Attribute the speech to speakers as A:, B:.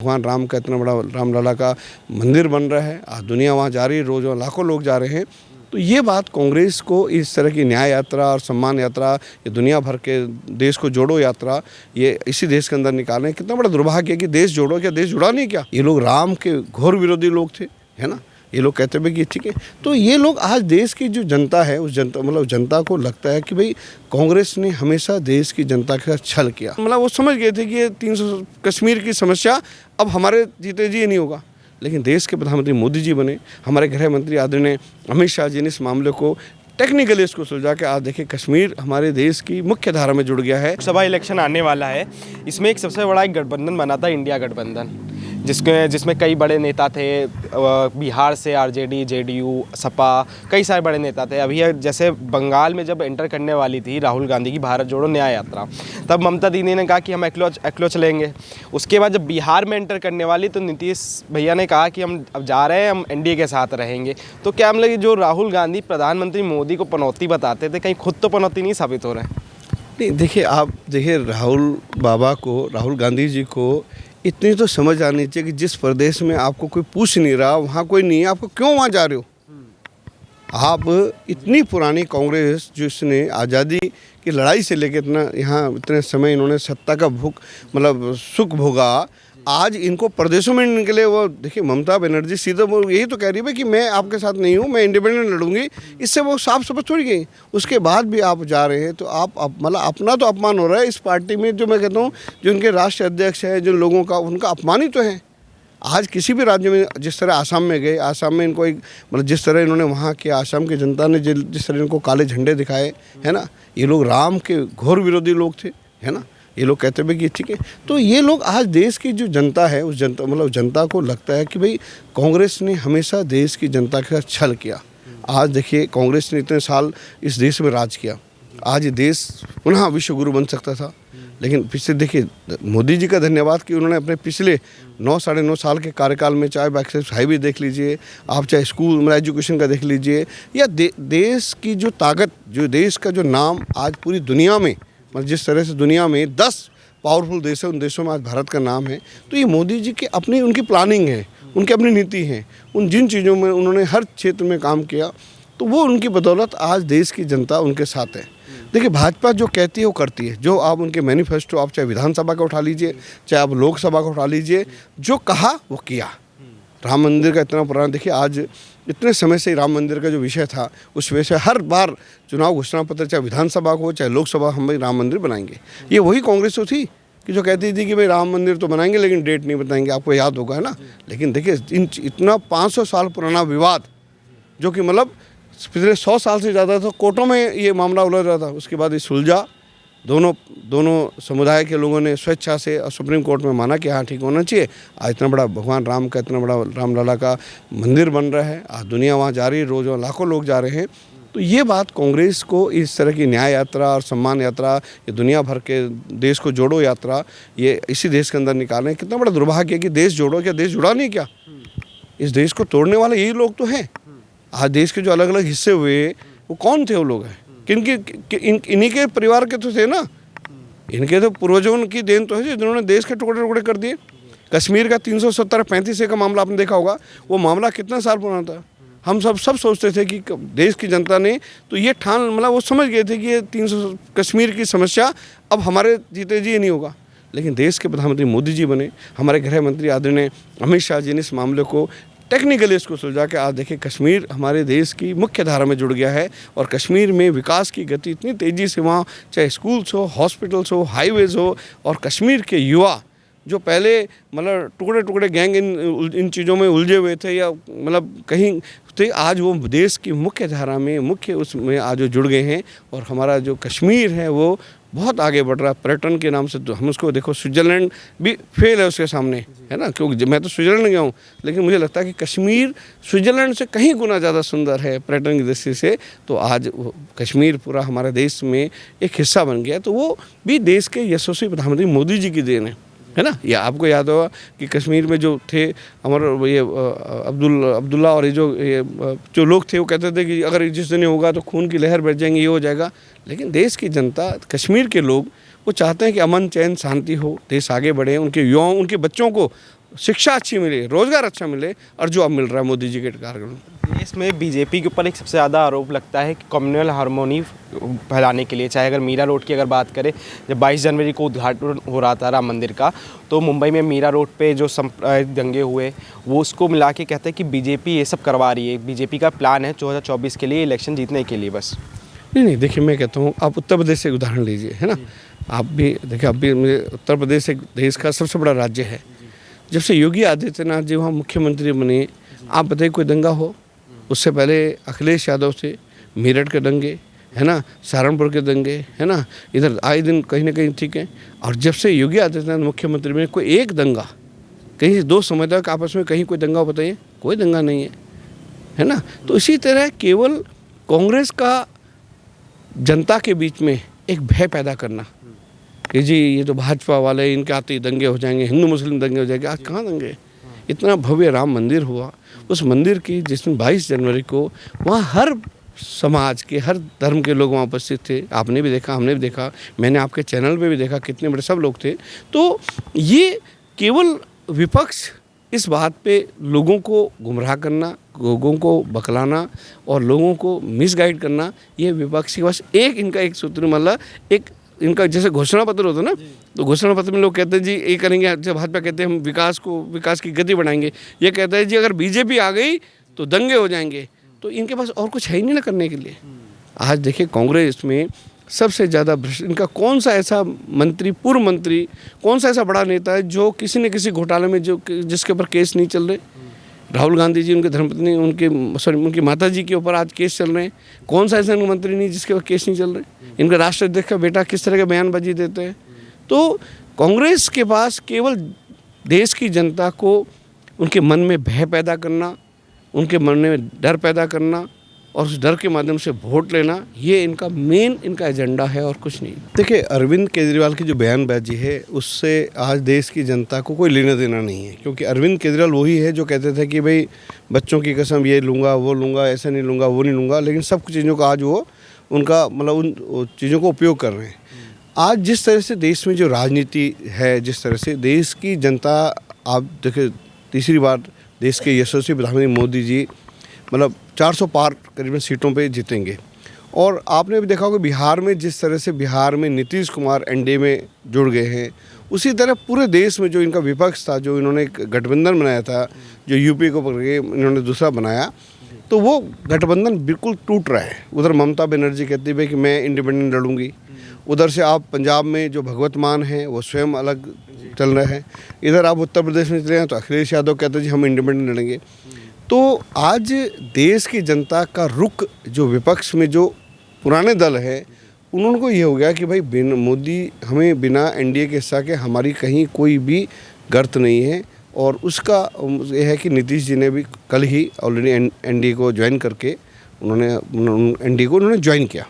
A: भगवान राम का इतना बड़ा रामलला का मंदिर बन रहा है, आज दुनिया वहाँ जा रही है, रोज़ लाखों लोग जा रहे हैं। तो ये बात कांग्रेस को इस तरह की न्याय यात्रा और सम्मान यात्रा, ये दुनिया भर के देश को जोड़ो यात्रा, ये इसी देश के अंदर निकालें, कितना बड़ा दुर्भाग्य है कि देश जोड़ो, क्या देश जुड़ा नहीं क्या? ये लोग राम के घोर विरोधी लोग थे, है ना। ये लोग कहते हैं कि ठीक है, तो ये लोग आज देश की जो जनता है उस जनता जनता को लगता है कि भाई कांग्रेस ने हमेशा देश की जनता के साथ छल किया। वो समझ गए थे कि ये 300 कश्मीर की समस्या अब हमारे जीते जी नहीं होगा। लेकिन देश के प्रधानमंत्री मोदी जी बने, हमारे गृह मंत्री आदरणीय अमित शाह जी ने इस मामले को टेक्निकली इसको सुलझा के आज देखिए कश्मीर हमारे देश की मुख्य धारा में जुड़ गया है।
B: लोकसभा इलेक्शन आने वाला है, इसमें एक सबसे बड़ा एक गठबंधन बना था, इंडिया गठबंधन, जिसमें कई बड़े नेता थे, बिहार से आरजेडी, जेडीयू, सपा, कई सारे बड़े नेता थे। अभी जैसे बंगाल में जब एंटर करने वाली थी राहुल गांधी की भारत जोड़ो न्याय यात्रा, तब ममता दीदी ने कहा कि हम अकेलो चलेंगे। उसके बाद जब बिहार में एंटर करने वाली तो नीतीश भैया ने कहा कि हम अब जा रहे हैं, हम एनडीए के साथ रहेंगे। तो क्या मतलब जो राहुल गांधी प्रधानमंत्री मोदी को पनौती बताते थे, कहीं खुद तो पनौती नहीं साबित हो रहे हैं?
A: नहीं, देखिए आप देखिए राहुल गांधी जी को इतनी तो समझ आनी चाहिए कि जिस प्रदेश में आपको कोई पूछ नहीं रहा, वहाँ कोई नहीं है, आपको क्यों वहाँ जा रहे हो? आप इतनी पुरानी कांग्रेस जिसने आज़ादी की लड़ाई से लेकर यहाँ इतने समय इन्होंने सत्ता का सुख भोगा, आज इनको प्रदेशों में निकले। वो देखिए ममता बनर्जी सीधा वो यही तो कह रही है कि मैं आपके साथ नहीं हूँ, मैं इंडिपेंडेंट लड़ूंगी, इससे वो साफ सफाई छोड़ गई। उसके बाद भी आप जा रहे हैं, तो आप अपना तो अपमान हो रहा है इस पार्टी में। जो मैं कहता हूँ जो उनके राष्ट्रीय अध्यक्ष है, जो लोगों का उनका अपमान ही तो है। आज किसी भी राज्य में जिस तरह आसाम में गए, आसाम में इनको एक जिस तरह इन्होंने वहाँ के आसाम की जनता ने जिस तरह इनको काले झंडे दिखाए, है ना। ये लोग राम के घोर विरोधी लोग थे, है ना। ये लोग कहते हैं कि ठीक है, तो ये लोग आज देश की जो जनता है उस जनता को लगता है कि भाई कांग्रेस ने हमेशा देश की जनता के साथ छल किया। आज देखिए कांग्रेस ने इतने साल इस देश में राज किया, आज ये देश पुनः विश्व गुरु बन सकता था। लेकिन पिछले देखिए मोदी जी का धन्यवाद कि उन्होंने अपने पिछले 9 साढ़े 9 साल के कार्यकाल में, चाहे एक्सेस हाईवे देख लीजिए आप, चाहे स्कूल एजुकेशन का देख लीजिए, या देश की जो ताकत, जो देश का जो नाम आज पूरी दुनिया में, जिस तरह से दुनिया में 10 पावरफुल देश है, उन देशों में आज भारत का नाम है। तो ये मोदी जी की अपनी उनकी प्लानिंग है, उनकी अपनी नीति है, उन जिन चीज़ों में उन्होंने हर क्षेत्र में काम किया, तो वो उनकी बदौलत आज देश की जनता उनके साथ है। देखिए भाजपा जो कहती है वो करती है। जो आप उनके मैनिफेस्टो, आप चाहे विधानसभा का उठा लीजिए, चाहे आप लोकसभा का उठा लीजिए, जो कहा वो किया। राम मंदिर का इतना पुराना, देखिए आज इतने समय से राम मंदिर का जो विषय था, उस विषय हर बार चुनाव घोषणा पत्र, चाहे विधानसभा को चाहे लोकसभा, हम भाई राम मंदिर बनाएंगे। ये वही कांग्रेस तो थी कि जो कहती थी कि भाई राम मंदिर तो बनाएंगे लेकिन डेट नहीं बताएंगे, आपको याद होगा, है ना। लेकिन देखिए इतना 500 साल पुराना विवाद, जो कि पिछले 100 साल से ज़्यादा तो कोर्टों में ये मामला उलझ रहा था, उसके बाद ये सुलझा। दोनों समुदाय के लोगों ने स्वेच्छा से और सुप्रीम कोर्ट में माना कि हाँ ठीक होना चाहिए। आज इतना बड़ा भगवान राम का इतना बड़ा रामलला का मंदिर बन रहा है, आज दुनिया वहाँ जा रही है, रोज़ लाखों लोग जा रहे हैं। तो ये बात कांग्रेस को इस तरह की न्याय यात्रा और सम्मान यात्रा, ये दुनिया भर के देश को जोड़ो यात्रा, ये इसी देश के अंदर निकालें, कितना बड़ा दुर्भाग्य है कि देश जोड़ो, क्या देश जुड़ा नहीं क्या? इस देश को तोड़ने वाले यही लोग तो हैं। आज देश के जो अलग अलग हिस्से हुए वो कौन थे? वो लोग हैं इन्हीं के परिवार के तो थे ना, इनके तो पूर्वजों की देन तो है जिन्होंने देश के टुकड़े टुकड़े कर दिए। कश्मीर का 370-35 का मामला आपने देखा होगा, वो मामला कितना साल पुराना था। हम सब सोचते थे कि देश की जनता ने तो ये ठान वो समझ गए थे कि ये 300 कश्मीर की समस्या अब हमारे जीते जी नहीं होगा। लेकिन देश के प्रधानमंत्री मोदी जी बने, हमारे गृह मंत्री आदरणीय अमित शाह जी ने इस मामले को टेक्निकली इसको सुलझा के आज देखिए कश्मीर हमारे देश की मुख्य धारा में जुड़ गया है। और कश्मीर में विकास की गति इतनी तेज़ी से, वहाँ चाहे स्कूल्स हो, हॉस्पिटल्स हो, हाईवेज़ हो, और कश्मीर के युवा जो पहले टुकड़े टुकड़े गैंग इन चीज़ों में उलझे हुए थे या कहीं थे, आज वो देश की मुख्य धारा में, मुख्य उसमें आज जुड़ गए हैं। और हमारा जो कश्मीर है वो बहुत आगे बढ़ रहा है पर्यटन के नाम से। तो हम उसको देखो, स्विट्ज़रलैंड भी फेल है उसके सामने, है ना। क्योंकि मैं तो स्विट्ज़रलैंड गया हूँ, लेकिन मुझे लगता है कि कश्मीर स्विट्ज़रलैंड से कहीं गुना ज़्यादा सुंदर है पर्यटन की दृष्टि से। तो आज कश्मीर पूरा हमारे देश में एक हिस्सा बन गया, तो वो भी देश के यशस्वी प्रधानमंत्री मोदी जी की देन है ना। या आपको याद होगा कि कश्मीर में जो थे हमारे ये अब्दुल्ला और ये जो लोग थे, वो कहते थे कि अगर जिस दिन होगा तो खून की लहर बढ़ जाएंगी, ये हो जाएगा। लेकिन देश की जनता, कश्मीर के लोग, वो चाहते हैं कि अमन चैन शांति हो, देश आगे बढ़े, उनके युवाओं, उनके बच्चों को शिक्षा अच्छी मिले, रोजगार अच्छा मिले, और जो अब मिल रहा है मोदी जी के कार्यक्रम।
B: देश में बीजेपी के ऊपर एक सबसे ज़्यादा आरोप लगता है कि कम्युनल हार्मोनी फैलाने के लिए, चाहे अगर मीरा रोड की अगर बात करें, जब 22 जनवरी को उद्घाटन हो रहा था राम मंदिर का, तो मुंबई में मीरा रोड पे जो सांप्रदायिक दंगे हुए, वो उसको मिला के कहते हैं कि बीजेपी ये सब करवा रही है, बीजेपी का प्लान है 2024 के लिए इलेक्शन जीतने के लिए बस।
A: नहीं, देखिए मैं कहता हूँ, आप उत्तर प्रदेश से उदाहरण लीजिए, है ना। आप भी देखिए, अब भी मुझे उत्तर प्रदेश एक देश का सबसे बड़ा राज्य है। जब से योगी आदित्यनाथ जी वहाँ मुख्यमंत्री बने, आप बताइए कोई दंगा हो? उससे पहले अखिलेश यादव से मेरठ के दंगे, है ना, सहारनपुर के दंगे, है ना, इधर आए दिन कहीं ना कहीं, ठीक है। और जब से योगी आदित्यनाथ मुख्यमंत्री बने, कोई एक दंगा, कहीं दो समझदार आपस में कहीं कोई दंगा बताइए, कोई दंगा नहीं है ना। तो इसी तरह केवल कांग्रेस का जनता के बीच में एक भय पैदा करना कि जी ये तो भाजपा वाले, इनके आते ही दंगे हो जाएंगे, हिंदू मुस्लिम दंगे हो जाएंगे। आज कहाँ दंगे? इतना भव्य राम मंदिर हुआ, उस मंदिर की जिसमें 22 जनवरी को वहाँ हर समाज के, हर धर्म के लोग वहाँ उपस्थित थे। आपने भी देखा, हमने भी देखा, मैंने आपके चैनल पे भी देखा, कितने बड़े सब लोग थे। तो ये केवल विपक्ष इस बात पे लोगों को गुमराह करना, लोगों को बकलाना और लोगों को मिसगाइड करना, ये विपक्ष के बस एक इनका एक सूत्र, मतलब एक इनका जैसे घोषणा पत्र होता है ना, तो घोषणा पत्र में लोग कहते हैं जी ये करेंगे, जब भाजपा कहते हैं हम विकास की गति बढ़ाएंगे, ये कहता है जी अगर बीजेपी आ गई तो दंगे हो जाएंगे। तो इनके पास और कुछ है ही नहीं ना करने के लिए। आज देखिए कांग्रेस में सबसे ज़्यादा भ्रष्ट, इनका कौन सा ऐसा मंत्री, पूर्व मंत्री, कौन सा ऐसा बड़ा नेता है जो किसी न किसी घोटाले में जिसके ऊपर केस नहीं चल रहे? राहुल गांधी जी, उनके धर्मपत्नी, उनकी माता जी के ऊपर आज केस चल रहे हैं। कौन सा ऐसा मंत्री नहीं जिसके ऊपर केस नहीं चल रहे? इनका राष्ट्राध्यक्ष का बेटा किस तरह के बयानबाजी देते हैं। तो कांग्रेस के पास केवल देश की जनता को, उनके मन में भय पैदा करना, उनके मन में डर पैदा करना और उस डर के माध्यम से वोट लेना, ये इनका मेन एजेंडा है और कुछ नहीं। देखिए अरविंद केजरीवाल की जो बयानबाजी है उससे आज देश की जनता को कोई लेना देना नहीं है, क्योंकि अरविंद केजरीवाल वही है जो कहते थे कि भाई बच्चों की कसम ये लूँगा, वो लूँगा, ऐसा नहीं लूँगा, वो नहीं लूँगा, लेकिन सब कुछ चीज़ों का आज वो उनका मतलब उन चीज़ों को उपयोग कर रहे हैं। आज जिस तरह से देश में जो राजनीति है, जिस तरह से देश की जनता, आप देखिए तीसरी बार देश के यशस्वी प्रधानमंत्री मोदी जी मतलब 400 पार करीबन सीटों पे जीतेंगे। और आपने भी देखा होगा बिहार में, जिस तरह से बिहार में नीतीश कुमार एनडीए में जुड़ गए हैं, उसी तरह पूरे देश में जो इनका विपक्ष था, जो इन्होंने एक गठबंधन बनाया था, जो यूपी को पकड़ के इन्होंने दूसरा बनाया, तो वो गठबंधन बिल्कुल टूट रहा है। उधर ममता बनर्जी कहती है कि मैं इंडिपेंडेंट लड़ूंगी, उधर से आप पंजाब में जो भगवत मान है वो स्वयं अलग चल रहे हैं, इधर आप उत्तर प्रदेश में चले हैं तो अखिलेश यादव कहते हैं जी हम इंडिपेंडेंट लड़ेंगे। तो आज देश की जनता का रुख जो विपक्ष में जो पुराने दल है, उन्होंने को ये हो गया कि भाई मोदी हमें बिना एनडीए के हिस्सा के हमारी कहीं कोई भी गर्त नहीं है। और उसका ये है कि नीतीश जी ने भी कल ही ऑलरेडी एनडीए को ज्वाइन करके उन्होंने ज्वाइन किया।